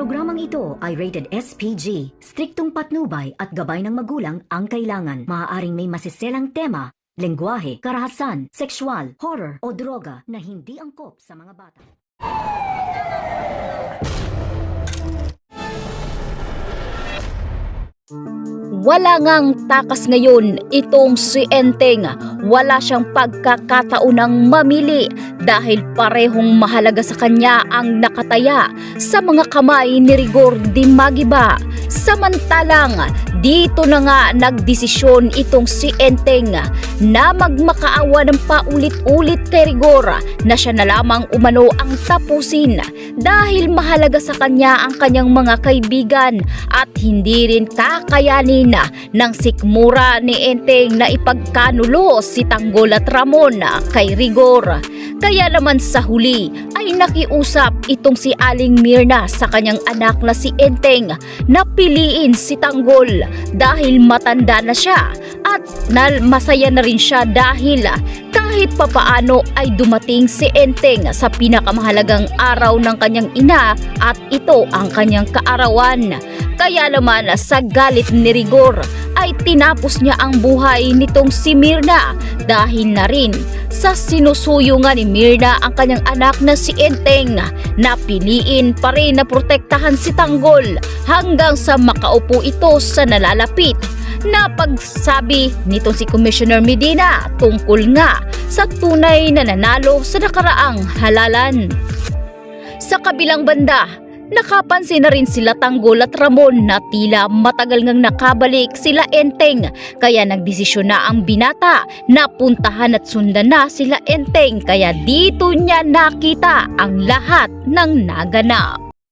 programang ito ay rated SPG. Striktong patnubay at gabay ng magulang ang kailangan. Maaaring may masiselang tema, lengguwahe, karahasan, sexual, horror o droga na hindi angkop sa mga bata. Wala ngang takas ngayon itong si Enteng. Wala siyang pagkakataonang mamili dahil parehong mahalaga sa kanya ang nakataya sa mga kamay ni Rigor Dimagiba. Samantalang dito na nga nagdesisyon itong si Enteng na magmakaawa ng paulit-ulit kay Rigor na siya na lamang umano ang tapusin dahil mahalaga sa kanya ang kanyang mga kaibigan at hindi rin kakayanin ng sikmura ni Enteng na ipagkanulo si Tanggol at Ramon kay Rigor. Kaya naman sa huli ay nakiusap itong si Aling Mirna sa kanyang anak na si Enteng na piliin si Tanggol dahil matanda na siya at masaya na rin siya dahil kahit papaano ay dumating si Enteng sa pinakamahalagang araw ng kanyang ina at ito ang kanyang kaarawan. Kaya naman sa galit ni Rigor ay tinapos niya ang buhay nitong si Mirna dahil na rin sa sinusuyo nga ni Mirna ang kanyang anak na si Enteng na piliin pa rin na protektahan si Tanggol hanggang sa makaupo ito sa nalalapit na pagsabi nitong si Commissioner Medina tungkol nga sa tunay na nanalo sa nakaraang halalan. Sa kabilang banda, nakapansin na rin sila Tanggol at Ramon na tila matagal ngang nakabalik sila Enteng kaya nagdesisyon na ang binata na puntahan at sundan na sila Enteng kaya dito niya nakita ang lahat ng naganap.